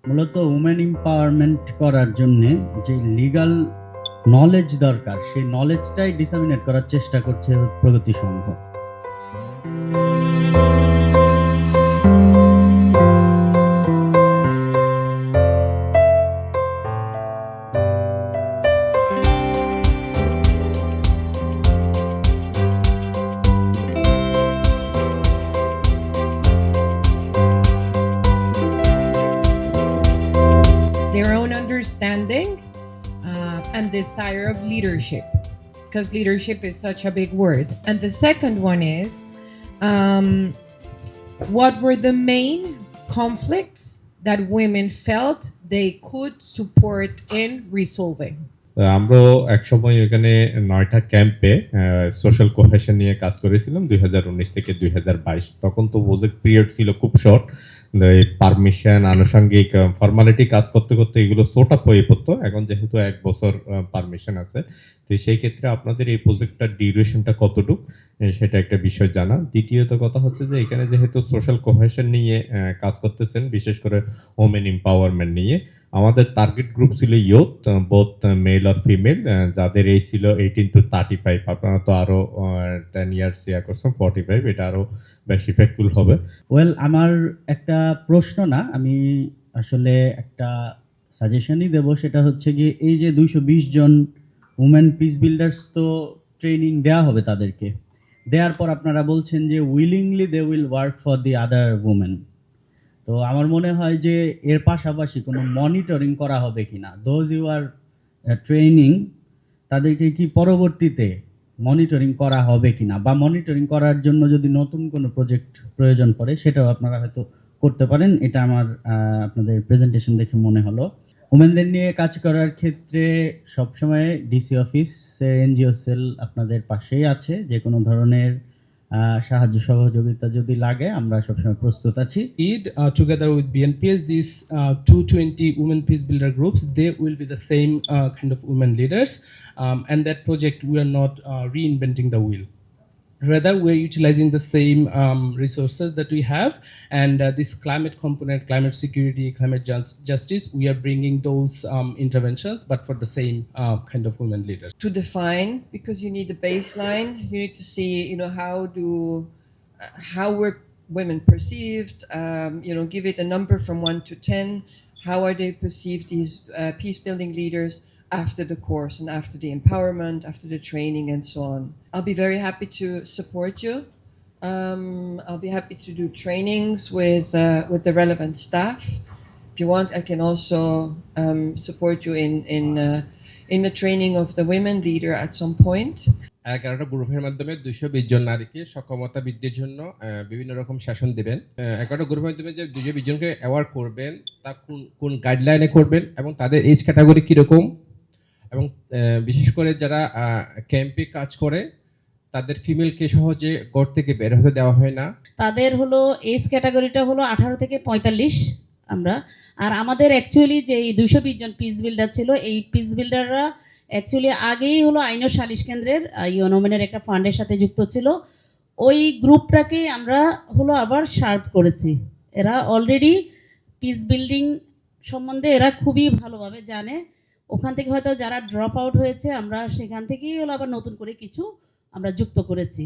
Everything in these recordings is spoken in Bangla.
মূলত উমেন এম্পাওয়ারমেন্ট করার জন্য যে লিগ্যাল নলেজ দরকার, সেই নলেজটাই ডিসামিনেট করার চেষ্টা করছে প্রগতি সংঘ। Their own understanding and desire of leadership, because leadership is such a big word. And the second one is, what were the main conflicts that women felt they could support in resolving? আমরাও একসময় এখানে 9টা ক্যাম্পে সোশ্যাল কোহেশন নিয়ে কাজ করেছিলাম 2019 থেকে 2022। তখন তো প্রজেক্ট পিরিয়ড ছিল খুব শর্ট, পারমিশন আনুষঙ্গিক ফর্মালিটি কাজ করতে করতে এগুলো সোট আপ হয়ে পড়তো। এখন যেহেতু 1 বছর পারমিশন আছে, তো সেই ক্ষেত্রে আপনাদের এই প্রজেক্টটার ডিউরেশনটা কতটুকু সেটা একটা বিষয় জানা। দ্বিতীয়ত কথা হচ্ছে যে এখানে যেহেতু সোশ্যাল কোহেশন নিয়ে কাজ করতেছেন, বিশেষ করে ওমেন এম্পাওয়ারমেন্ট নিয়ে, আমাদের টার্গেট গ্রুপ ছিল ইয়ুথ, বোথ মেল আর ফিমেল, যাদের এই ছিল 18 to 35। আপনারা তো আরও 10 ইয়ার্স ইয়া করছেন, 45, এটা আরও বেশি ইফেক্টফুল হবে। ওয়েল, আমার একটা প্রশ্ন না, আমি আসলে একটা সাজেশনই দেব। সেটা হচ্ছে গিয়ে এই যে 220 জন উমেন পিস বিল্ডার্স, তো ট্রেনিং দেওয়া হবে তাদেরকে। দেওয়ার পর আপনারা বলছেন যে willingly they will work for the other women. তো আমার মনে হয় যে এর পাশাপাশি কোনো মনিটরিং করা হবে কিনা, দোজ ইউ আর ট্রেনিং, তাদেরকে কি পরবর্তীতে মনিটরিং করা হবে কিনা, বা মনিটরিং করার জন্য যদি নতুন কোনো প্রজেক্ট প্রয়োজন পড়ে সেটাও আপনারা হয়তো করতে পারেন। এটা আমার আপনাদের প্রেজেন্টেশন দেখে মনে হলো। উমেনদের নিয়ে কাজ করার ক্ষেত্রে সবসময় ডিসি অফিস, এনজিও সেল আপনাদের পাশেই আছে। যে কোনো ধরনের সাহায্য সহযোগিতা যদি লাগে আমরা সবসময় প্রস্তুত আছি। Together with BNPS, these 220 women peace builder groups, they will be the same kind of women leaders, and that project we are not reinventing the wheel. Rather, we're utilizing the same resources that we have, and this climate component, climate security, climate justice, we are bringing those interventions, but for the same kind of women leaders. To define, because you need the baseline, you need to see, how were women perceived, give it a number from 1 to 10. How are they perceived, these peace building leaders, after the course and after the empowerment, after the training and so on. I'll be very happy to support you. I'll be happy to do trainings with the relevant staff. If you want, I can also support you in the training of the women leader at some point. 11টা গ্রুপের মাধ্যমে 220 জন নারীকে সক্ষমতা বৃদ্ধির জন্য বিভিন্ন রকম সেশন দেবেন। 11টা গ্রুপের মাধ্যমে যে 220 জনকে অ্যাওয়ার্ড করবেন, তা কোন গাইডলাইনে করবেন এবং তাদের এজ ক্যাটাগরি কীরকম, এবং বিশেষ করে যারা ক্যাম্পে কাজ করে তাদের ফিমেলকে সহজে ঘর থেকে বের হতে দেওয়া হয় না। তাদের হলো এজ ক্যাটাগরিটা হলো 18 থেকে 45 আমরা। আর আমাদের অ্যাকচুয়ালি যে 220 জন পিস বিল্ডার ছিল, এই পিস বিল্ডাররা অ্যাকচুয়ালি আগেই হলো আইন ও সালিশ কেন্দ্রের ইউনোমেনের একটা ফান্ডের সাথে যুক্ত ছিল। ওই গ্রুপটাকে আমরা হলো আবার শার্প করেছি। এরা অলরেডি পিস বিল্ডিং সম্বন্ধে এরা খুবই ভালোভাবে জানে। ওখান থেকে হয়তো যারা ড্রপ আউট হয়েছে আমরা সেখান থেকেই হলো আবার নতুন করে কিছু আমরা যুক্ত করেছি।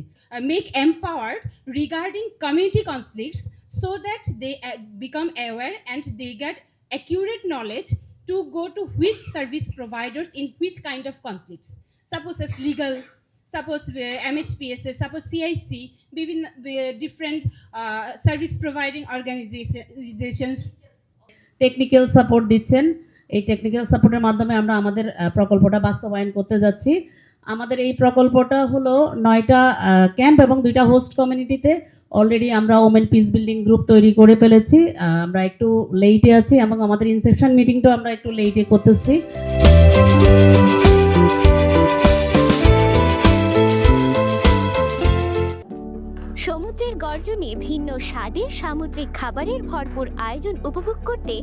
Make empowered regarding community conflicts so that they become aware and they get accurate knowledge to go to which service providers in which kind of conflicts. Suppose as legal, suppose MHPSS, suppose CIC, different service providing organizations. Technical support দিচ্ছেন। এই টেকনিক্যাল সাপোর্টের মাধ্যমে আমরা আমাদের প্রকল্পটা বাস্তবায়ন করতে যাচ্ছি। আমাদের এই প্রকল্পটা হলো 9টা ক্যাম্প এবং 2টা হোস্ট কমিউনিটিতে অলরেডি আমরা ওমেন পিস বিল্ডিং গ্রুপ তৈরি করে ফেলেছি। আমরা একটু লেটে আছি এবং আমাদের ইনসেপশন মিটিংটাও আমরা একটু লেটে করতেছি। সমুদ্রের গর্জনে ভিন্ন স্বাদের সামুদ্রিক খাবারের ভরপুর আয়োজন উপভোগ করতে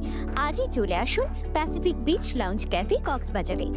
আজই চলে আসুন প্যাসিফিক বিচ লাউঞ্জ ক্যাফে কক্সবাজারে।